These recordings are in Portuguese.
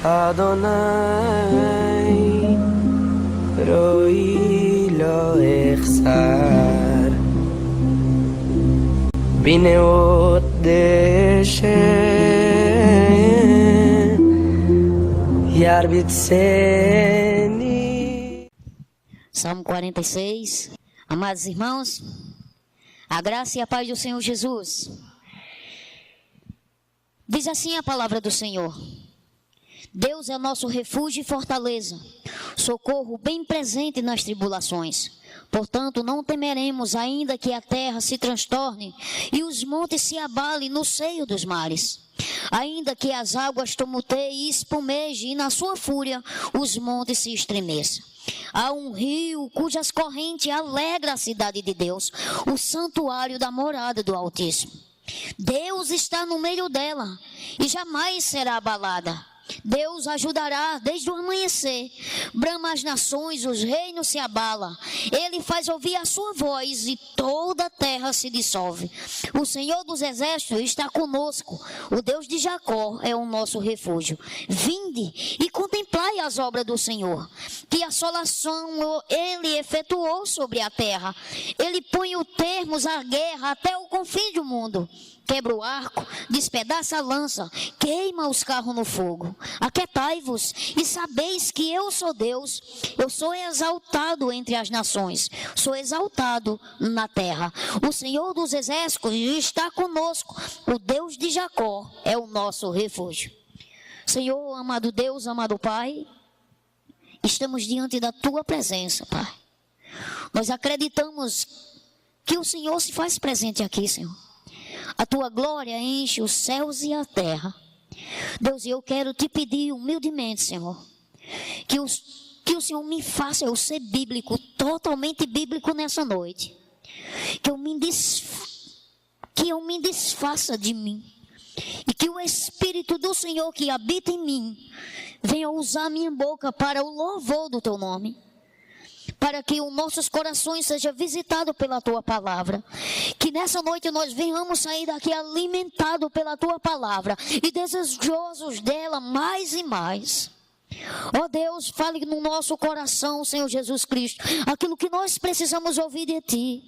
Adonai Ro'i lo echsar Bineot deshe Yarbitseni. Salmo 46. Amados irmãos, a graça e a paz do Senhor Jesus. Diz assim a palavra do Senhor: Deus é nosso refúgio e fortaleza, socorro bem presente nas tribulações. Portanto, não temeremos, ainda que a terra se transtorne e os montes se abalem no seio dos mares. Ainda que as águas tumultuem e espumejem, e na sua fúria os montes se estremeçam. Há um rio cujas correntes alegram a cidade de Deus, o santuário da morada do Altíssimo. Deus está no meio dela e jamais será abalada. Deus ajudará desde o amanhecer. Brama as nações, os reinos se abalam. Ele faz ouvir a sua voz e toda a terra se dissolve. O Senhor dos exércitos está conosco. O Deus de Jacó é o nosso refúgio. Vinde e contemplai as obras do Senhor, que assolação ele efetuou sobre a terra. Ele põe o termos à guerra até o confim do mundo. Quebra o arco, despedaça a lança, queima os carros no fogo. Aquietai-vos e sabeis que eu sou Deus. Eu sou exaltado entre as nações, sou exaltado na terra. O Senhor dos exércitos está conosco. O Deus de Jacó é o nosso refúgio. Senhor, amado Deus, amado Pai, estamos diante da Tua presença, Pai. Nós acreditamos que o Senhor se faz presente aqui, Senhor. A Tua glória enche os céus e a terra. Deus, eu quero te pedir humildemente, Senhor, que o Senhor me faça eu ser bíblico, totalmente bíblico nessa noite. Que eu me desfaça de mim. E que o Espírito do Senhor que habita em mim venha usar a minha boca para o louvor do Teu nome. Para que os nossos corações sejam visitados pela Tua palavra. Que nessa noite nós venhamos sair daqui alimentados pela Tua palavra e desejosos dela mais e mais. Ó Deus, fale no nosso coração, Senhor Jesus Cristo, aquilo que nós precisamos ouvir de Ti.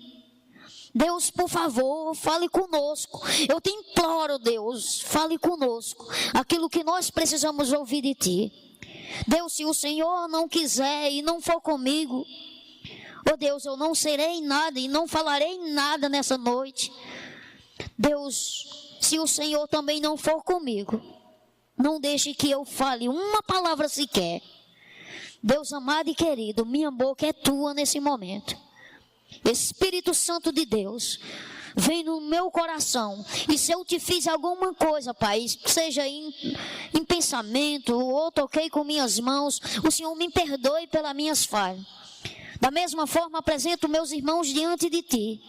Deus, por favor, fale conosco. Eu te imploro, Deus, fale conosco aquilo que nós precisamos ouvir de Ti. Deus, se o Senhor não quiser e não for comigo, oh Deus, eu não serei nada e não falarei nada nessa noite. Deus, se o Senhor também não for comigo, não deixe que eu fale uma palavra sequer. Deus amado e querido, minha boca é Tua nesse momento. Espírito Santo de Deus, vem no meu coração. E se eu te fiz alguma coisa, Pai, seja em pensamento ou toquei com minhas mãos, o Senhor me perdoe pelas minhas falhas. Da mesma forma, apresento meus irmãos diante de Ti.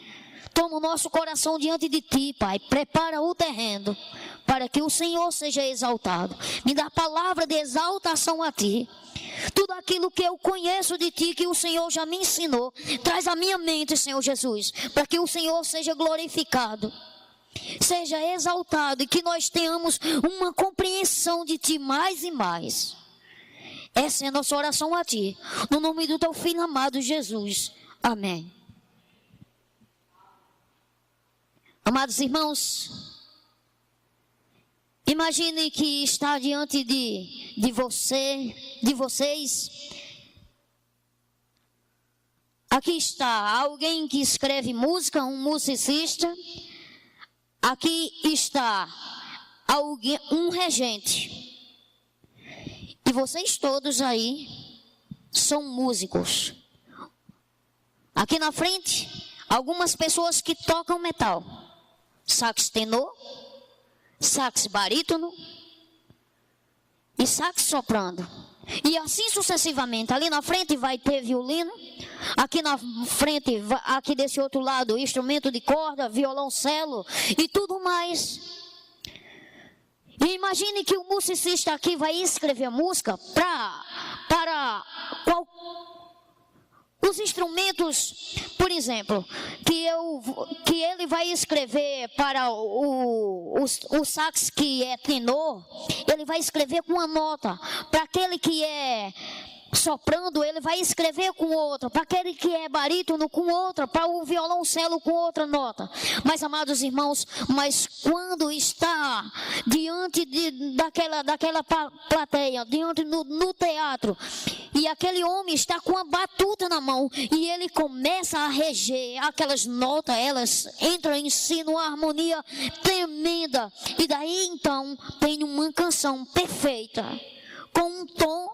Toma o nosso coração diante de Ti, Pai. Prepara o terreno para que o Senhor seja exaltado. Me dá a palavra de exaltação a Ti. Tudo aquilo que eu conheço de Ti, que o Senhor já me ensinou, traz à minha mente, Senhor Jesus, para que o Senhor seja glorificado, seja exaltado e que nós tenhamos uma compreensão de Ti mais e mais. Essa é a nossa oração a Ti, no nome do Teu Filho amado Jesus. Amém. Amados irmãos, imagine que está diante de vocês. Aqui está alguém que escreve música, um musicista. Aqui está alguém, um regente. E vocês todos aí são músicos. Aqui na frente, algumas pessoas que tocam metal. Sax tenor, sax barítono e sax soprano. E assim sucessivamente. Ali na frente vai ter violino. Aqui na frente, aqui desse outro lado, instrumento de corda, violoncelo e tudo mais. E imagine que o musicista aqui vai escrever música para Os instrumentos, por exemplo, que ele vai escrever para o sax que é tenor, ele vai escrever com uma nota. Para aquele que é soprando, ele vai escrever com outra. Para aquele que é barítono, com outra. Para o violoncelo, com outra nota. Mas, amados irmãos, quando está diante daquela plateia, diante no teatro, e aquele homem está com a batuta na mão, e ele começa a reger aquelas notas, elas entram em si numa harmonia tremenda, e daí então tem uma canção perfeita, com um tom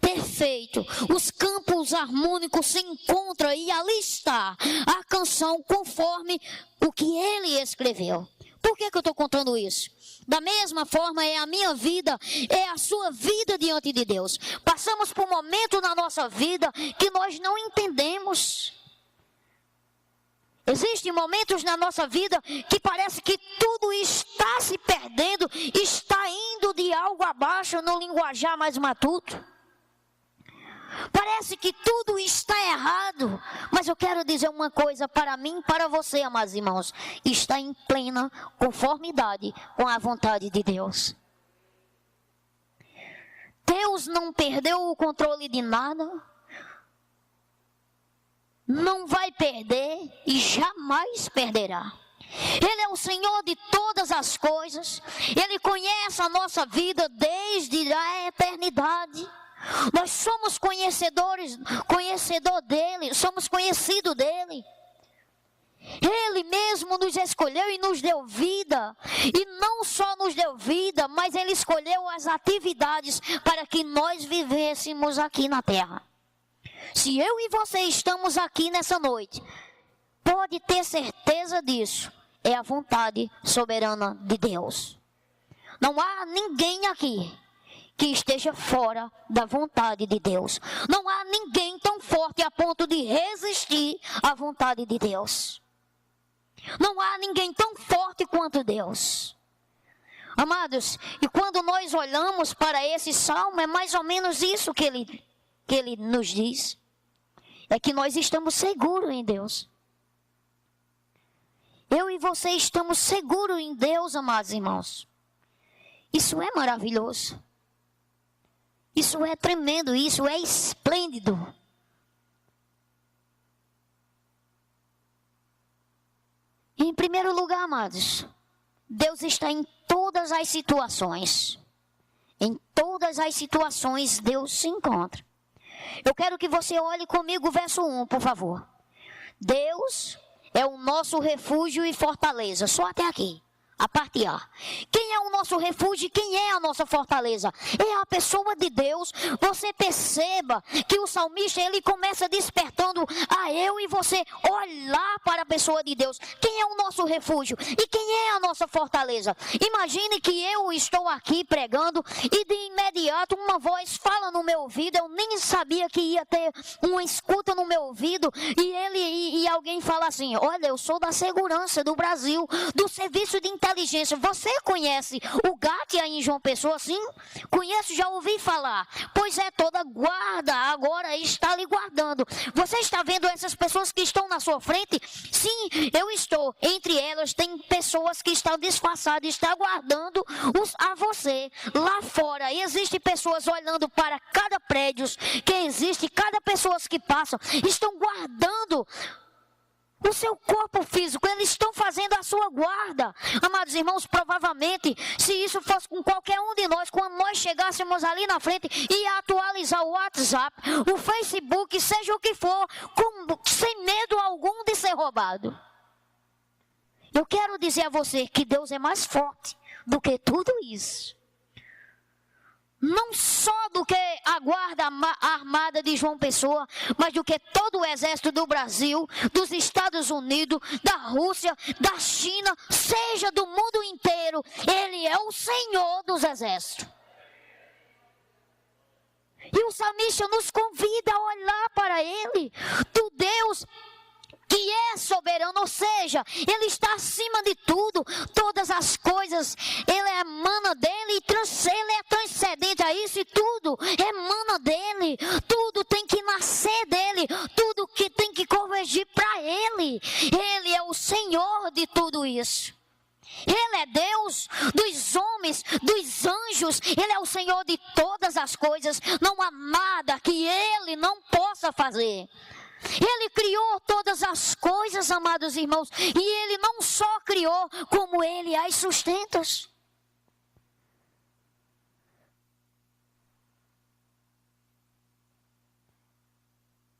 perfeito, os campos harmônicos se encontram e ali está a canção conforme o que ele escreveu. Por que eu estou contando isso? Da mesma forma é a minha vida, é a sua vida diante de Deus. Passamos por momentos na nossa vida que nós não entendemos. Existem momentos na nossa vida que parece que tudo está se perdendo, está indo de algo abaixo no linguajar mais matuto. Parece que tudo está errado, mas eu quero dizer uma coisa para mim e para você, amados irmãos: está em plena conformidade com a vontade de Deus. Deus não perdeu o controle de nada, não vai perder e jamais perderá. Ele é o Senhor de todas as coisas, Ele conhece a nossa vida desde a eternidade. Nós somos conhecedor dele, somos conhecidos dele. Ele mesmo nos escolheu e nos deu vida. E não só nos deu vida, mas ele escolheu as atividades para que nós vivêssemos aqui na terra. Se eu e você estamos aqui nessa noite, pode ter certeza disso, é a vontade soberana de Deus. Não há ninguém aqui que esteja fora da vontade de Deus. Não há ninguém tão forte a ponto de resistir à vontade de Deus. Não há ninguém tão forte quanto Deus. Amados, e quando nós olhamos para esse salmo, é mais ou menos isso que ele nos diz. É que nós estamos seguros em Deus. Eu e você estamos seguros em Deus, amados irmãos. Isso é maravilhoso. Isso é tremendo, isso é esplêndido. Em primeiro lugar, amados, Deus está em todas as situações. Em todas as situações Deus se encontra. Eu quero que você olhe comigo o verso 1, por favor. Deus é o nosso refúgio e fortaleza. Só até aqui. A parte A. Quem é o nosso refúgio e quem é a nossa fortaleza? É a pessoa de Deus. Você perceba que o salmista, ele começa despertando a eu e você olhar para a pessoa de Deus. Quem é o nosso refúgio e quem é a nossa fortaleza? Imagine que eu estou aqui pregando e de imediato uma voz fala no meu ouvido. Eu nem sabia que ia ter uma escuta no meu ouvido e alguém fala assim: olha, eu sou da segurança do Brasil, do serviço de inteligência. Você conhece o GAT aí em João Pessoa, sim? Conheço, já ouvi falar. Pois é, toda guarda agora está ali guardando. Você está vendo essas pessoas que estão na sua frente? Sim, eu estou. Entre elas tem pessoas que estão disfarçadas, estão guardando a você. Lá fora existem pessoas olhando para cada prédio que existe, cada pessoa que passa, estão guardando o seu corpo físico, eles estão fazendo a sua guarda. Amados irmãos, provavelmente, se isso fosse com qualquer um de nós, quando nós chegássemos ali na frente e atualizar o WhatsApp, o Facebook, seja o que for, sem medo algum de ser roubado. Eu quero dizer a você que Deus é mais forte do que tudo isso. Não só do que a guarda armada de João Pessoa, mas do que todo o exército do Brasil, dos Estados Unidos, da Rússia, da China, seja do mundo inteiro. Ele é o Senhor dos exércitos. E o salmista nos convida a olhar para Ele, do Deus que é soberano, ou seja, Ele está acima de tudo, todas as coisas, Ele emana dEle, Ele é transcendente a isso, e tudo emana dEle, tudo tem que nascer dEle, convergir para Ele. Ele é o Senhor de tudo isso. Ele é Deus dos homens, dos anjos. Ele é o Senhor de todas as coisas. Não há nada que Ele não possa fazer. Ele criou todas as coisas, amados irmãos. E Ele não só criou, como Ele as sustenta.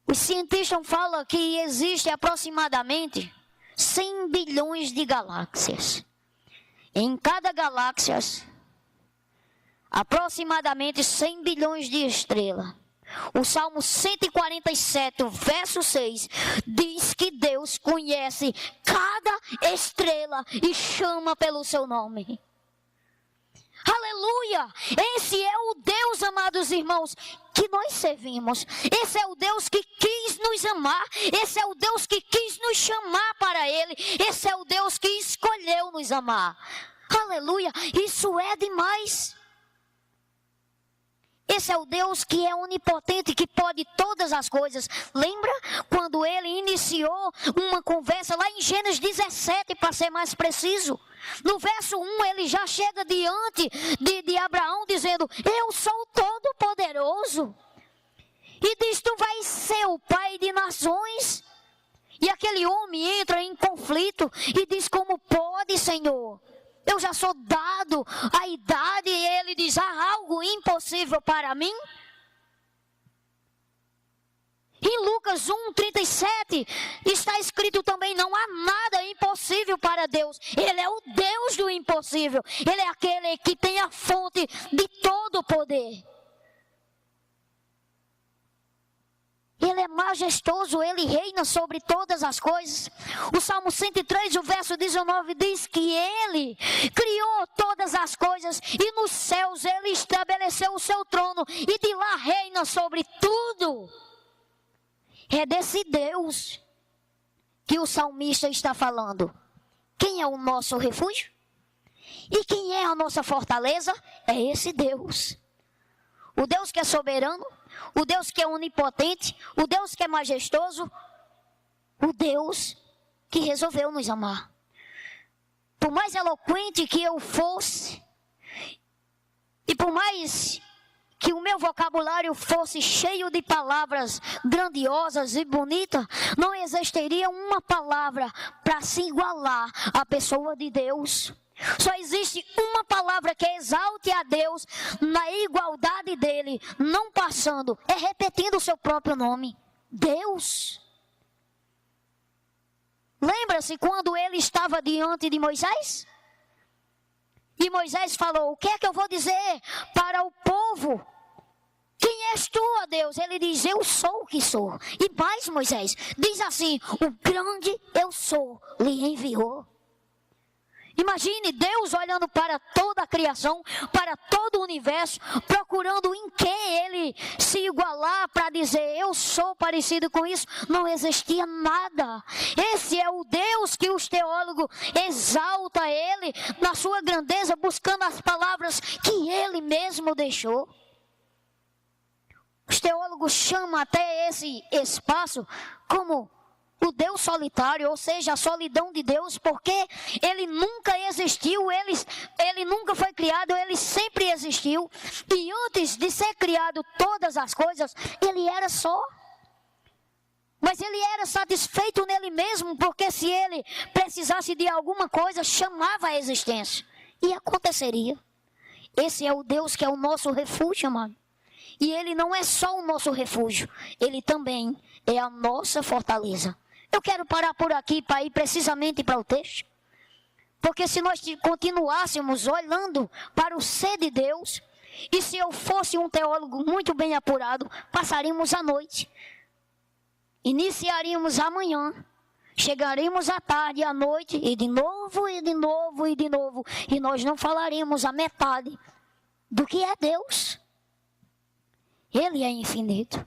Os cientistas falam que existe aproximadamente 100 bilhões de galáxias. Em cada galáxia, aproximadamente 100 bilhões de estrelas. O Salmo 147, verso 6, diz que Deus conhece cada estrela e chama pelo seu nome. Aleluia! Esse é o Deus, amados irmãos, que nós servimos. Esse é o Deus que quis nos amar. Esse é o Deus que quis nos chamar para Ele. Esse é o Deus que escolheu nos amar. Aleluia! Isso é demais. Esse é o Deus que é onipotente, que pode todas as coisas. Lembra quando Ele iniciou uma conversa lá em Gênesis 17, para ser mais preciso? No verso 1, Ele já chega diante de Abraão dizendo: eu sou todo poderoso. E diz: tu vais ser o pai de nações. E aquele homem entra em conflito e diz: como pode, Senhor? Eu já sou dado a idade. E ele diz: há algo impossível para mim? Em Lucas 1:37 está escrito também: não há nada impossível para Deus. Ele é o Deus do impossível. Ele é aquele que tem a fonte de todo o poder. Ele é majestoso, Ele reina sobre todas as coisas. O Salmo 103, o verso 19 diz que Ele criou todas as coisas e nos céus Ele estabeleceu o seu trono e de lá reina sobre tudo. É desse Deus que o salmista está falando. Quem é o nosso refúgio? E quem é a nossa fortaleza? É esse Deus. O Deus que é soberano, o Deus que é onipotente, o Deus que é majestoso, o Deus que resolveu nos amar. Por mais eloquente que eu fosse, e por mais que o meu vocabulário fosse cheio de palavras grandiosas e bonitas, não existiria uma palavra para se igualar à pessoa de Deus. Só existe uma palavra que exalte a Deus na igualdade dele, não passando, é repetindo o seu próprio nome: Deus. Lembra-se quando ele estava diante de Moisés? E Moisés falou: o que é que eu vou dizer para o povo? Quem és tu, ó Deus? Ele diz: eu sou o que sou. E mais, Moisés diz assim: o grande eu sou lhe enviou. Imagine Deus olhando para toda a criação, para todo o universo, procurando em quem Ele se igualar para dizer: eu sou parecido com isso. Não existia nada. Esse é o Deus que os teólogos exaltam Ele na sua grandeza, buscando as palavras que Ele mesmo deixou. Os teólogos chamam até esse espaço como o Deus solitário, ou seja, a solidão de Deus, porque Ele nunca existiu, Ele nunca foi criado, Ele sempre existiu. E antes de ser criado todas as coisas, Ele era só. Mas Ele era satisfeito nele mesmo, porque se Ele precisasse de alguma coisa, chamava a existência. E aconteceria. Esse é o Deus que é o nosso refúgio, amado. E Ele não é só o nosso refúgio, Ele também é a nossa fortaleza. Eu quero parar por aqui para ir precisamente para o texto. Porque se nós continuássemos olhando para o ser de Deus, e se eu fosse um teólogo muito bem apurado, passaríamos a noite. Iniciaríamos amanhã, chegaríamos à tarde, à noite, e de novo, e de novo, e de novo. E nós não falaríamos a metade do que é Deus. Ele é infinito.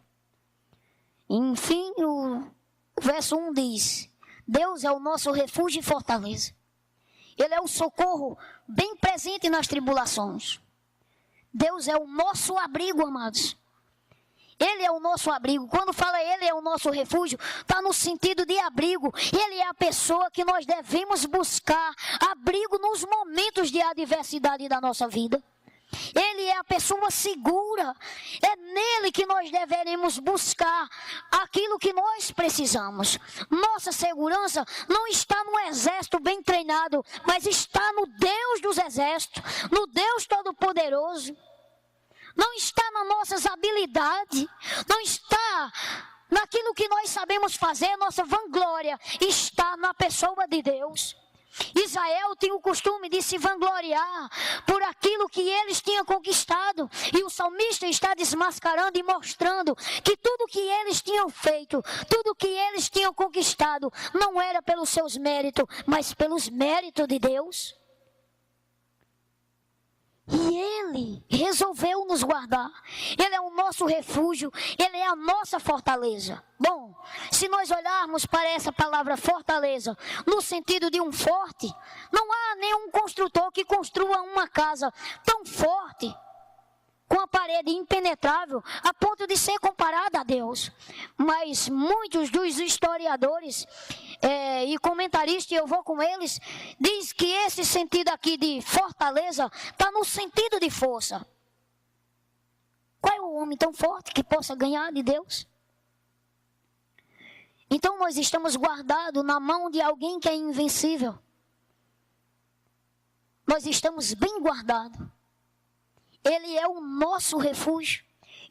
Enfim, o verso 1 diz: Deus é o nosso refúgio e fortaleza. Ele é o socorro bem presente nas tribulações. Deus é o nosso abrigo, amados. Ele é o nosso abrigo. Quando fala Ele é o nosso refúgio, está no sentido de abrigo. Ele é a pessoa que nós devemos buscar abrigo nos momentos de adversidade da nossa vida. Ele é a pessoa segura. É nele que nós deveremos buscar aquilo que nós precisamos. Nossa segurança não está no exército bem treinado, mas está no Deus dos exércitos, no Deus Todo-Poderoso. Não está nas nossas habilidades, não está naquilo que nós sabemos fazer, nossa vanglória está na pessoa de Deus. Israel tinha o costume de se vangloriar por aquilo que eles tinham conquistado. E o salmista está desmascarando e mostrando que tudo que eles tinham feito, tudo que eles tinham conquistado, não era pelos seus méritos, mas pelos méritos de Deus. E Ele resolveu nos guardar. Ele é o nosso refúgio. Ele é a nossa fortaleza. Bom, se nós olharmos para essa palavra fortaleza, no sentido de um forte, não há nenhum construtor que construa uma casa tão forte, com a parede impenetrável, a ponto de ser comparada a Deus. Mas muitos dos historiadores e comentaristas, eu vou com eles, diz que esse sentido aqui de fortaleza está no sentido de força. Qual é o homem tão forte que possa ganhar de Deus? Então nós estamos guardados na mão de alguém que é invencível. Nós estamos bem guardados. Ele é o nosso refúgio.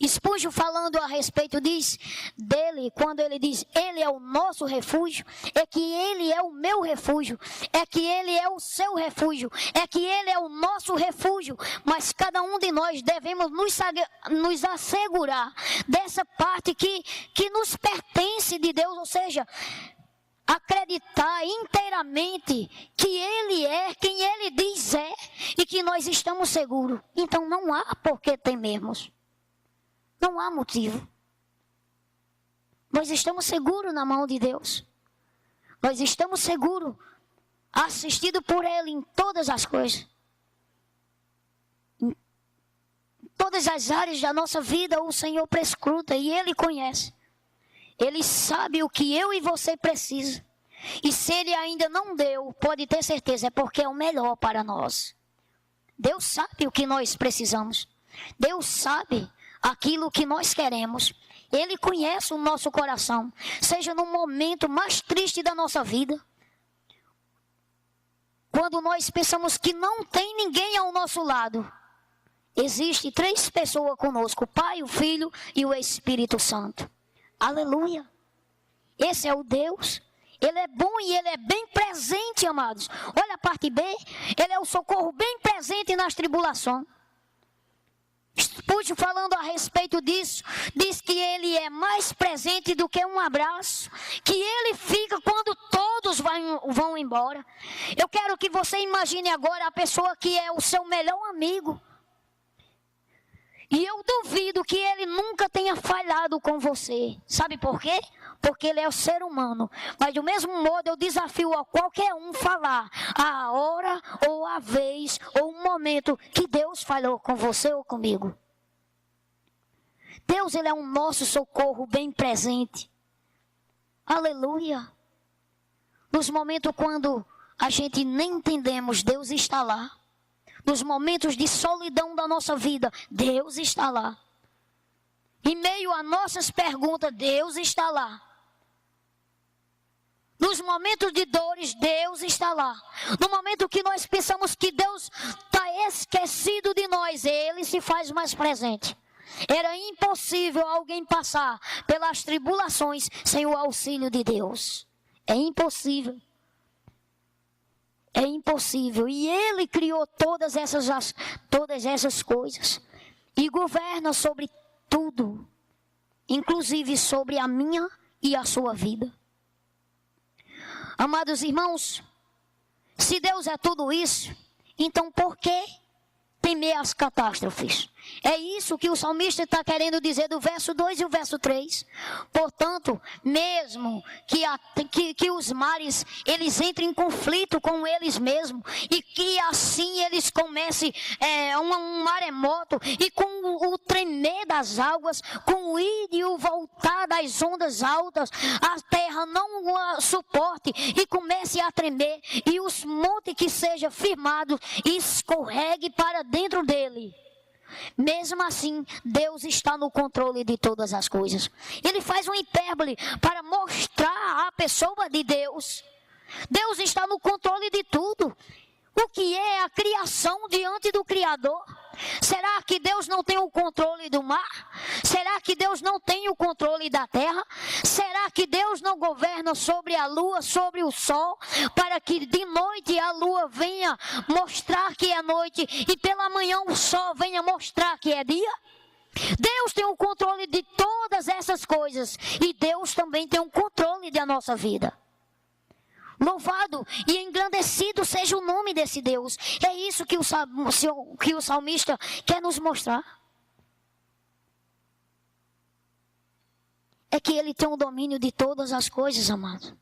Spurgeon, falando a respeito dele, quando ele diz Ele é o nosso refúgio, é que Ele é o meu refúgio, é que Ele é o seu refúgio, é que Ele é o nosso refúgio. Mas cada um de nós devemos nos assegurar dessa parte que nos pertence de Deus, ou seja, acreditar inteiramente que Ele é quem Ele diz é e que nós estamos seguros. Então não há por que temermos. Não há motivo. Nós estamos seguros na mão de Deus. Nós estamos seguros, assistidos por Ele em todas as coisas. Em todas as áreas da nossa vida o Senhor prescruta e Ele conhece. Ele sabe o que eu e você precisam. E se Ele ainda não deu, pode ter certeza, é porque é o melhor para nós. Deus sabe o que nós precisamos. Deus sabe aquilo que nós queremos. Ele conhece o nosso coração. Seja no momento mais triste da nossa vida, quando nós pensamos que não tem ninguém ao nosso lado, existe 3 pessoas conosco: o Pai, o Filho e o Espírito Santo. Aleluia. Esse é o Deus. Ele é bom e Ele é bem presente, amados. Olha a parte B. Ele é o socorro bem presente nas tribulações. Spurgeon, falando a respeito disso, diz que Ele é mais presente do que um abraço, que Ele fica quando todos vão embora. Eu quero que você imagine agora a pessoa que é o seu melhor amigo. E eu duvido que Ele nunca tenha falhado com você. Sabe por quê? Porque Ele é o ser humano. Mas do mesmo modo eu desafio a qualquer um falar a hora ou a vez ou o momento que Deus falou com você ou comigo. Deus, Ele é um nosso socorro bem presente. Aleluia. Nos momentos quando a gente nem entendemos, Deus está lá. Nos momentos de solidão da nossa vida, Deus está lá. Em meio a nossas perguntas, Deus está lá. Nos momentos de dores, Deus está lá. No momento que nós pensamos que Deus está esquecido de nós, Ele se faz mais presente. Era impossível alguém passar pelas tribulações sem o auxílio de Deus. É impossível. É impossível. E Ele criou todas essas coisas. E governa sobre tudo. Inclusive sobre a minha e a sua vida. Amados irmãos, se Deus é tudo isso, então por que temer as catástrofes? É isso que o salmista está querendo dizer do verso 2 e o verso 3. Portanto, mesmo que os mares, eles entrem em conflito com eles mesmos, e que assim eles comecem um maremoto, e com o tremer das das águas, com o ir e o voltar das ondas altas, a terra não a suporte e comece a tremer, e os montes que sejam firmados escorregue para dentro dele. Mesmo assim, Deus está no controle de todas as coisas. Ele faz uma hipérbole para mostrar a pessoa de Deus. Deus está no controle de tudo. O que é a criação diante do Criador? Será que Deus não tem o controle do mar? Será que Deus não tem o controle da terra? Será que Deus não governa sobre a lua, sobre o sol, para que de noite a lua venha mostrar que é noite e pela manhã o sol venha mostrar que é dia? Deus tem o controle de todas essas coisas e Deus também tem o controle da nossa vida. Louvado e engrandecido seja o nome desse Deus. É isso que o salmista quer nos mostrar. É que ele tem o domínio de todas as coisas, amados.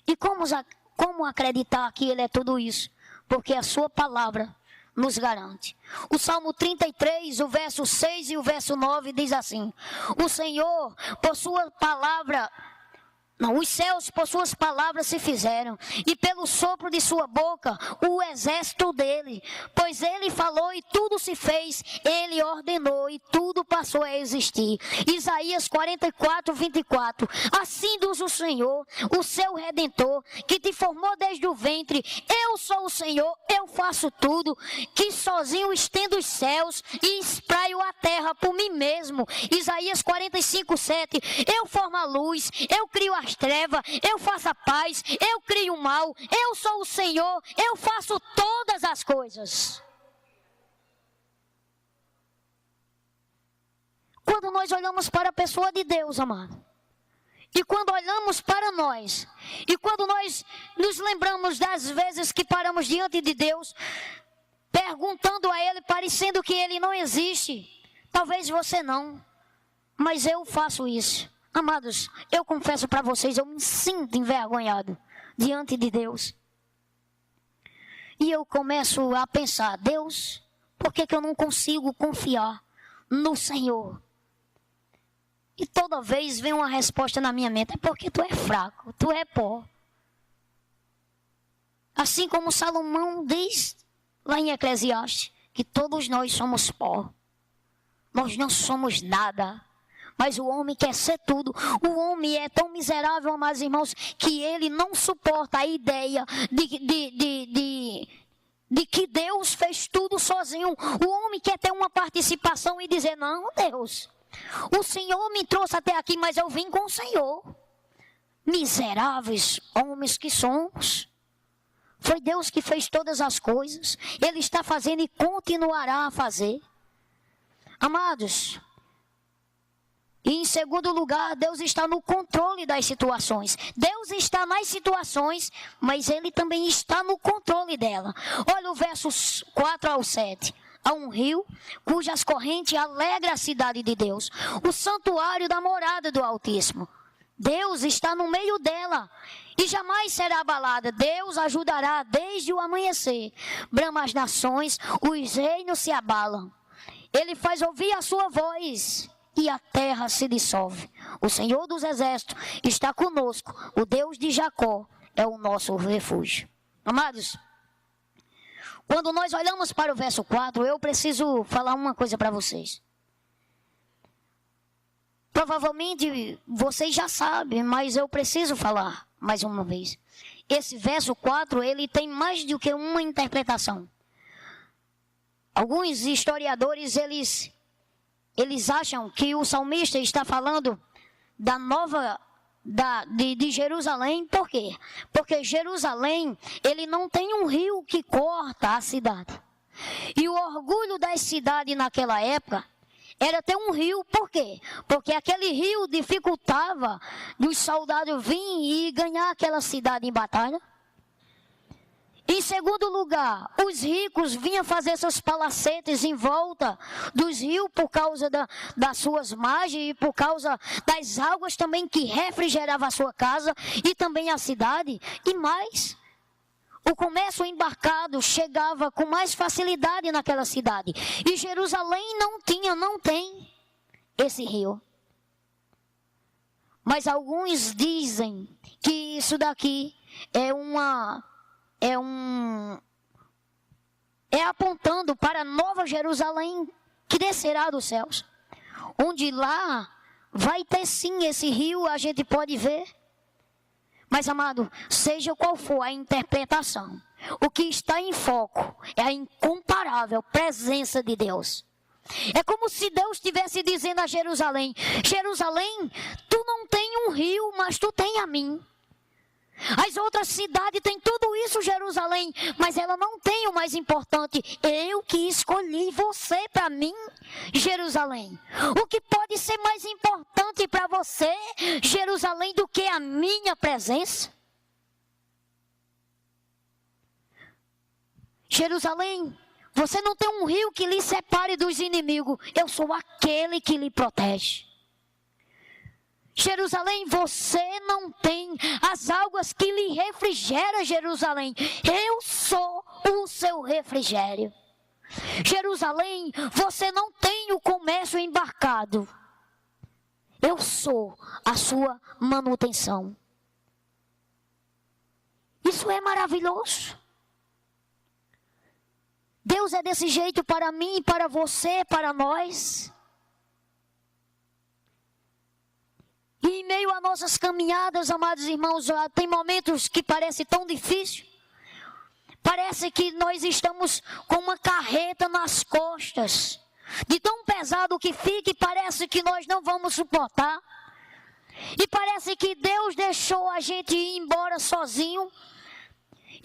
E como acreditar que ele é tudo isso? Porque a sua palavra nos garante. O Salmo 33, o verso 6 e o verso 9 diz assim: o Senhor, por sua palavra... os céus por suas palavras se fizeram, e pelo sopro de sua boca, o exército dele. Pois ele falou e tudo se fez, ele ordenou e tudo passou a existir. Isaías 44, 24. Assim diz o Senhor, o seu Redentor, que te formou desde o ventre. Eu sou o Senhor, eu faço tudo, que sozinho estendo os céus e espraio a terra por mim mesmo. Isaías 45, 7. Eu formo a luz, eu crio as trevas, eu faço a paz, eu crio o mal, eu sou o Senhor, eu faço todas as coisas. Quando nós olhamos para a pessoa de Deus, amado, e quando olhamos para nós, e quando nós nos lembramos das vezes que paramos diante de Deus, perguntando a Ele, parecendo que Ele não existe, talvez você não, mas eu faço isso. Amados, eu confesso para vocês, eu me sinto envergonhado diante de Deus. E eu começo a pensar, Deus, por que eu não consigo confiar no Senhor? E toda vez vem uma resposta na minha mente, é porque tu é fraco, tu é pó. Assim como Salomão diz lá em Eclesiastes, que todos nós somos pó. Nós não somos nada. Mas o homem quer ser tudo. O homem é tão miserável, amados irmãos, que ele não suporta a ideia de que Deus fez tudo sozinho. O homem quer ter uma participação e dizer, não, Deus, o Senhor me trouxe até aqui, mas eu vim com o Senhor. Miseráveis homens que somos. Foi Deus que fez todas as coisas. Ele está fazendo e continuará a fazer. Amados, e em segundo lugar, Deus está no controle das situações. Deus está nas situações, mas Ele também está no controle dela. Olha o versos 4 ao 7. Há um rio, cujas correntes alegra a cidade de Deus, o santuário da morada do Altíssimo. Deus está no meio dela e jamais será abalada. Deus ajudará desde o amanhecer. Brama as nações, os reinos se abalam. Ele faz ouvir a sua voz e a terra se dissolve. O Senhor dos exércitos está conosco. O Deus de Jacó é o nosso refúgio. Amados, quando nós olhamos para o verso 4, eu preciso falar uma coisa para vocês. Provavelmente vocês já sabem, mas eu preciso falar mais uma vez. Esse verso 4, ele tem mais do que uma interpretação. Alguns historiadores, eles acham que o salmista está falando da de Jerusalém. Por quê? Porque Jerusalém, ele não tem um rio que corta a cidade. E o orgulho das cidades naquela época era ter um rio. Por quê? Porque aquele rio dificultava dos soldados virem e ganhar aquela cidade em batalha. Em segundo lugar, os ricos vinham fazer seus palacetes em volta dos rios por causa das suas margens e por causa das águas também que refrigeravam a sua casa e também a cidade. E mais, o comércio embarcado chegava com mais facilidade naquela cidade. E Jerusalém não tem. esse rio. Mas alguns dizem que isso daqui é apontando para Nova Jerusalém, que descerá dos céus, onde lá vai ter sim esse rio, a gente pode ver. Mas, amado, seja qual for a interpretação, o que está em foco é a incomparável presença de Deus. É como se Deus estivesse dizendo a Jerusalém: Jerusalém, tu não tem um rio, mas tu tem a mim. As outras cidades têm tudo isso, Jerusalém, mas ela não tem o mais importante. Eu que escolhi você para mim, Jerusalém. O que pode ser mais importante para você, Jerusalém, do que a minha presença? Jerusalém, você não tem um rio que lhe separe dos inimigos. Eu sou aquele que lhe protege. Jerusalém, você não tem as águas que lhe refrigeram, Jerusalém. Eu sou o seu refrigério. Jerusalém, você não tem o comércio embarcado. Eu sou a sua manutenção. Isso é maravilhoso. Deus é desse jeito para mim, para você, para nós. E em meio a nossas caminhadas, amados irmãos, tem momentos que parece tão difícil. Parece que nós estamos com uma carreta nas costas. De tão pesado que fica, e parece que nós não vamos suportar. E parece que Deus deixou a gente ir embora sozinho.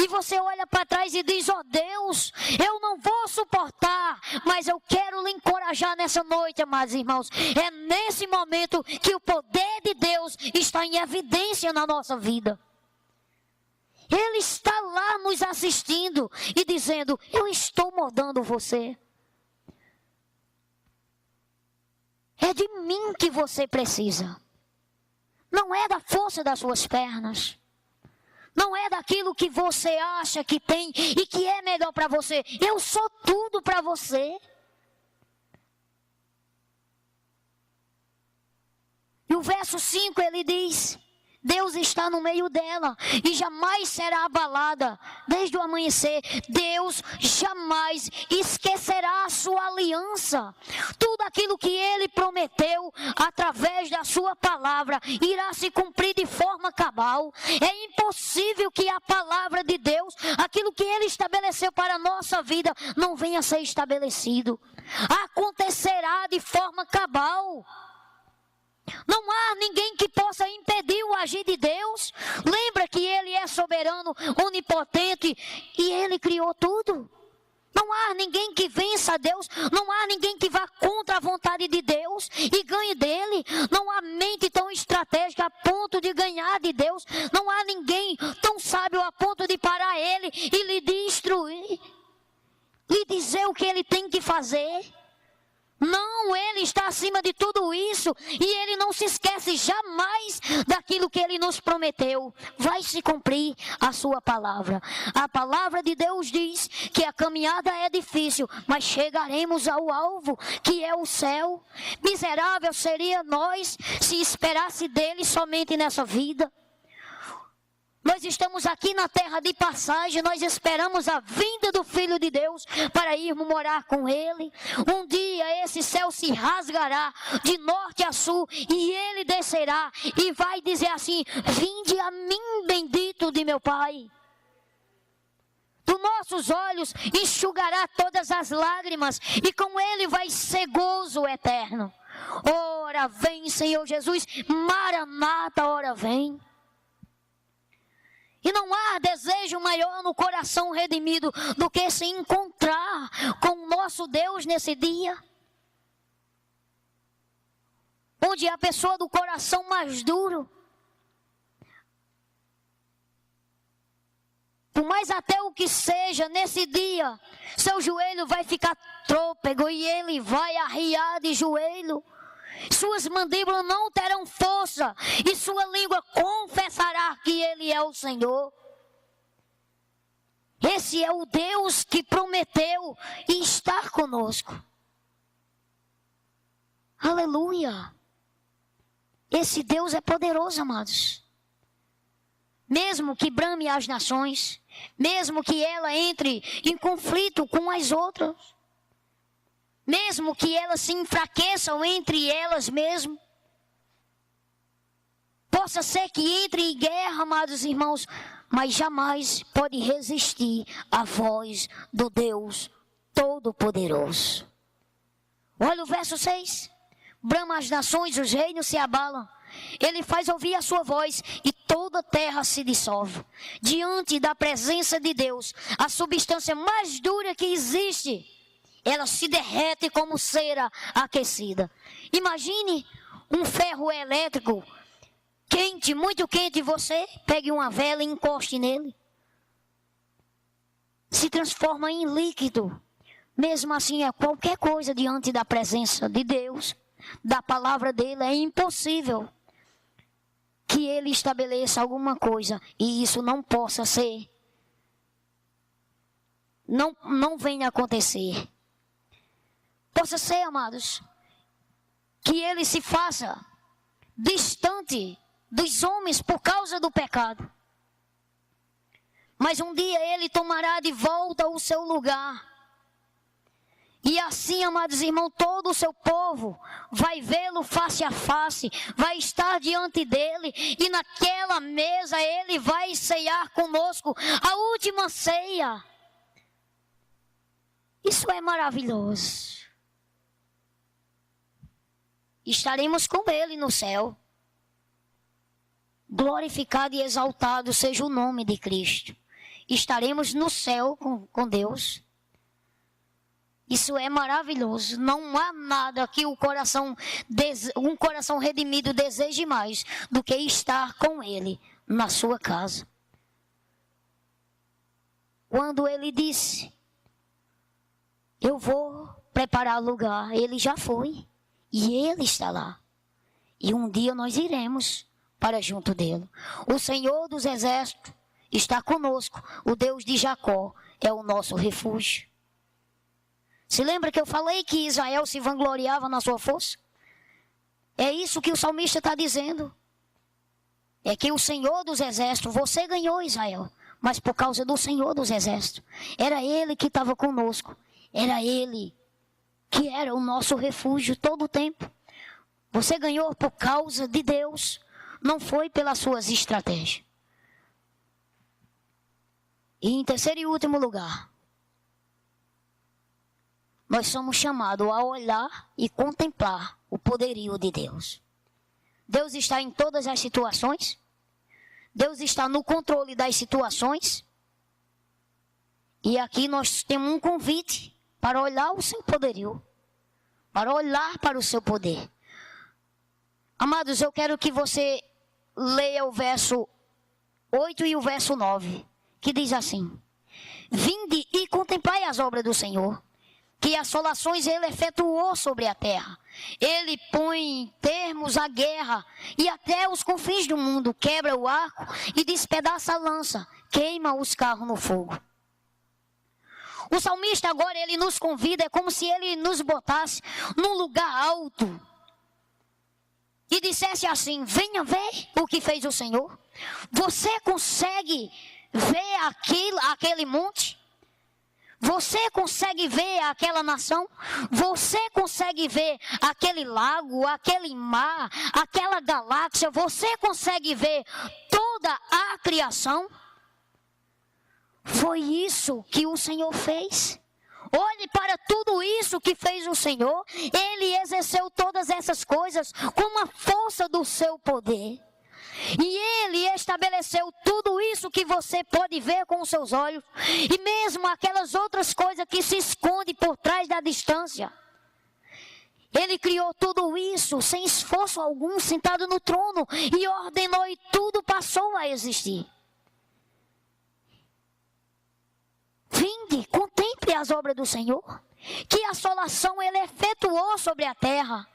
E você olha para trás e diz: ó Deus, eu não vou suportar, mas eu quero lhe encorajar nessa noite, amados irmãos. É nesse momento que o poder de Deus está em evidência na nossa vida. Ele está lá nos assistindo e dizendo: eu estou moldando você. É de mim que você precisa. Não é da força das suas pernas. Não é daquilo que você acha que tem e que é melhor para você. Eu sou tudo para você. E o verso 5 ele diz: Deus está no meio dela e jamais será abalada desde o amanhecer. Deus jamais esquecerá a sua aliança. Tudo aquilo que Ele prometeu através da sua palavra irá se cumprir de forma cabal. É impossível que a palavra de Deus, aquilo que Ele estabeleceu para a nossa vida, não venha a ser estabelecido. Acontecerá de forma cabal. Não há ninguém que possa impedir o agir de Deus. Lembra que Ele é soberano, onipotente e Ele criou tudo. Não há ninguém que vença a Deus. Não há ninguém que vá contra a vontade de Deus e ganhe dele. Não há mente tão estratégica a ponto de ganhar de Deus. Não há ninguém tão sábio a ponto de parar Ele e lhe destruir, lhe dizer o que Ele tem que fazer. Não, Ele está acima de tudo isso e Ele não se esquece jamais daquilo que Ele nos prometeu. Vai se cumprir a sua palavra. A palavra de Deus diz que a caminhada é difícil, mas chegaremos ao alvo, que é o céu. Miserável seria nós se esperasse dele somente nessa vida. Nós estamos aqui na terra de passagem, nós esperamos a vinda do Filho de Deus para irmos morar com Ele. Um dia esse céu se rasgará de norte a sul e Ele descerá e vai dizer assim: vinde a mim, bendito de meu Pai. Dos nossos olhos enxugará todas as lágrimas e com Ele vai ser gozo eterno. Ora vem, Senhor Jesus, Maranata, ora vem. E não há desejo maior no coração redimido do que se encontrar com o nosso Deus nesse dia. Onde a pessoa do coração mais duro, por mais ateu que seja, nesse dia, seu joelho vai ficar trôpego e ele vai arriar de joelho. Suas mandíbulas não terão força e sua língua confessará que Ele é o Senhor. Esse é o Deus que prometeu estar conosco. Aleluia! Esse Deus é poderoso, amados. Mesmo que brame as nações, mesmo que ela entre em conflito com as outras, mesmo que elas se enfraqueçam entre elas mesmas, possa ser que entre em guerra, amados irmãos, mas jamais pode resistir à voz do Deus Todo-Poderoso. Olha o verso 6. Brama as nações, os reinos se abalam. Ele faz ouvir a sua voz e toda a terra se dissolve. Diante da presença de Deus, a substância mais dura que existe, ela se derrete como cera aquecida. Imagine um ferro elétrico quente, muito quente, você pegue uma vela e encoste nele. Se transforma em líquido. Mesmo assim, é qualquer coisa diante da presença de Deus, da palavra dele, é impossível que ele estabeleça alguma coisa e isso não possa ser, não venha acontecer. Possa ser, amados, que ele se faça distante dos homens por causa do pecado. Mas um dia ele tomará de volta o seu lugar. E assim, amados irmãos, todo o seu povo vai vê-lo face a face, vai estar diante dele, e naquela mesa ele vai ceiar conosco a última ceia. Isso é maravilhoso. Estaremos com ele no céu. Glorificado e exaltado seja o nome de Cristo. Estaremos no céu com Deus. Isso é maravilhoso. Não há nada que um coração redimido deseje mais do que estar com Ele na sua casa. Quando Ele disse, eu vou preparar lugar, Ele já foi. E Ele está lá. E um dia nós iremos para junto dele. O Senhor dos Exércitos está conosco. O Deus de Jacó é o nosso refúgio. Se lembra que eu falei que Israel se vangloriava na sua força? É isso que o salmista está dizendo. É que o Senhor dos Exércitos, você ganhou Israel, mas por causa do Senhor dos Exércitos. Era Ele que estava conosco. Era Ele que era o nosso refúgio todo o tempo. Você ganhou por causa de Deus, não foi pelas suas estratégias. E em terceiro e último lugar, nós somos chamados a olhar e contemplar o poderio de Deus. Deus está em todas as situações. Deus está no controle das situações. E aqui nós temos um convite para olhar o seu poderio. Para olhar para o seu poder. Amados, eu quero que você leia o verso 8 e o verso 9. Que diz assim: vinde e contemplai as obras do Senhor, que assolações ele efetuou sobre a terra. Ele põe termos à guerra e até os confins do mundo, quebra o arco e despedaça a lança, queima os carros no fogo. O salmista agora ele nos convida, é como se ele nos botasse num lugar alto e dissesse assim: venha ver o que fez o Senhor. Você consegue ver aquele monte? Você consegue ver aquela nação? Você consegue ver aquele lago, aquele mar, aquela galáxia? Você consegue ver toda a criação? Foi isso que o Senhor fez. Olhe para tudo isso que fez o Senhor. Ele exerceu todas essas coisas com a força do seu poder. E Ele estabeleceu tudo isso que você pode ver com os seus olhos. E mesmo aquelas outras coisas que se escondem por trás da distância. Ele criou tudo isso sem esforço algum, sentado no trono. E ordenou e tudo passou a existir. Vinde, contemple as obras do Senhor. Que assolação Ele efetuou sobre a terra.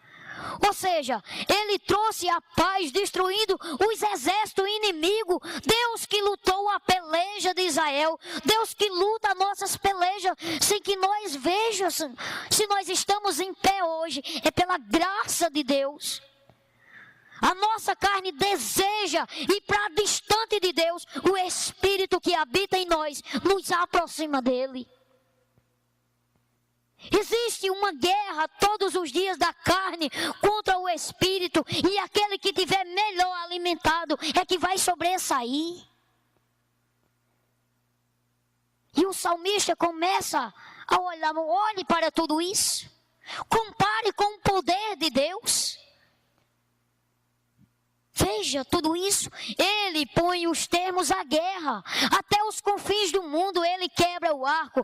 Ou seja, ele trouxe a paz, destruindo os exércitos inimigos. Deus que lutou a peleja de Israel. Deus que luta as nossas pelejas, sem que nós vejamos. Se nós estamos em pé hoje, é pela graça de Deus. A nossa carne deseja ir para distante de Deus. O Espírito que habita em nós nos aproxima dele. Existe uma guerra todos os dias da carne contra o Espírito. E aquele que tiver melhor alimentado é que vai sobressair. E o salmista começa a olhar, olhe para tudo isso. Compare com o poder de Deus. Veja tudo isso. Ele põe os termos à guerra. Até os confins do mundo ele quebra o arco,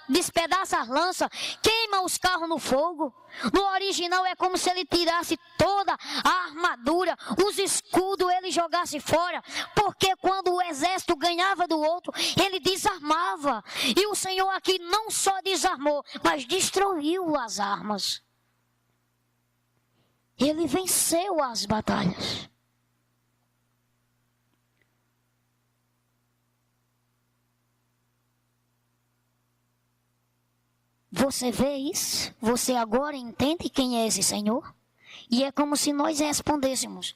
despedaça as lanças, queima os carros no fogo. No original é como se ele tirasse toda a armadura, os escudos ele jogasse fora. Porque quando o exército ganhava do outro, ele desarmava. E o Senhor aqui não só desarmou, mas destruiu as armas. Ele venceu as batalhas. Você vê isso? Você agora entende quem é esse Senhor? E é como se nós respondêssemos: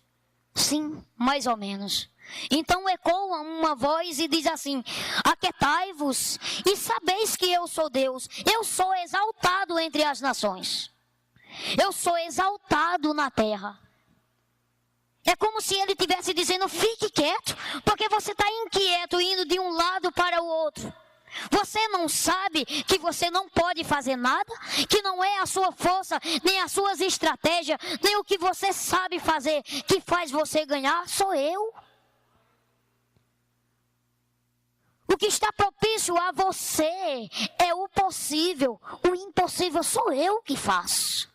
sim, mais ou menos. Então ecoa uma voz e diz assim: aquietai-vos e sabeis que eu sou Deus. Eu sou exaltado entre as nações. Eu sou exaltado na terra. É como se ele estivesse dizendo: fique quieto, porque você está inquieto indo de um lado para o outro. Você não sabe que você não pode fazer nada, que não é a sua força, nem as suas estratégias, nem o que você sabe fazer que faz você ganhar. Sou eu. O que está propício a você é o possível. O impossível sou eu que faço.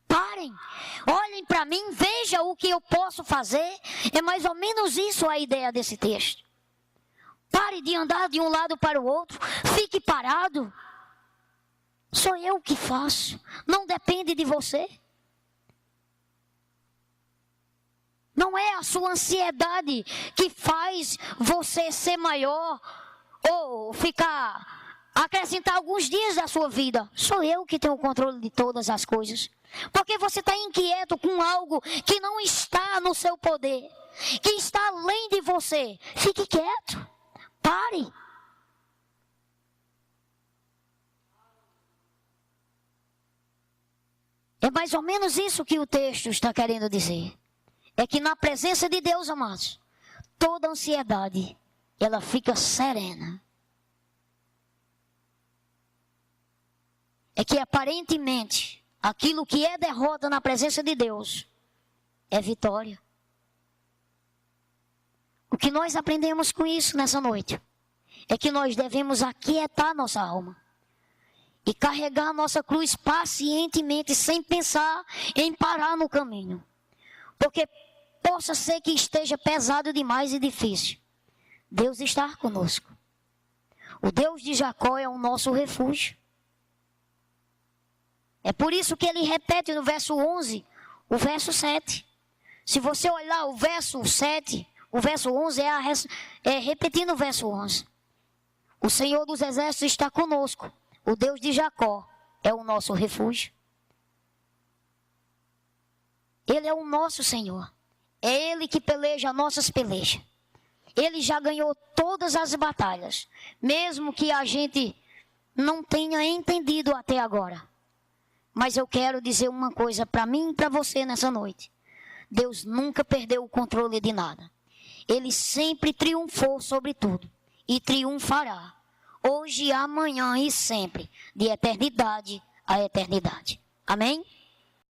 Parem, olhem para mim, vejam o que eu posso fazer. É mais ou menos isso a ideia desse texto. Pare de andar de um lado para o outro. Fique parado. Sou eu que faço. Não depende de você. Não é a sua ansiedade que faz você ser maior ou acrescentar alguns dias da sua vida. Sou eu que tenho o controle de todas as coisas. Porque você está inquieto com algo que não está no seu poder, que está além de você. Fique quieto. Pare. É mais ou menos isso que o texto está querendo dizer. É que na presença de Deus, amados, toda ansiedade, ela fica serena. É que aparentemente, aquilo que é derrota na presença de Deus, é vitória. O que nós aprendemos com isso nessa noite é que nós devemos aquietar nossa alma e carregar nossa cruz pacientemente, sem pensar em parar no caminho. Porque possa ser que esteja pesado demais e difícil. Deus está conosco. O Deus de Jacó é o nosso refúgio. É por isso que ele repete no verso 11, o verso 7. Se você olhar o verso 7... o verso 11 é repetindo o verso 11. O Senhor dos Exércitos está conosco. O Deus de Jacó é o nosso refúgio. Ele é o nosso Senhor. É Ele que peleja as nossas pelejas. Ele já ganhou todas as batalhas. Mesmo que a gente não tenha entendido até agora. Mas eu quero dizer uma coisa para mim e para você nessa noite. Deus nunca perdeu o controle de nada. Ele sempre triunfou sobre tudo. E triunfará. Hoje, amanhã e sempre. De eternidade a eternidade. Amém?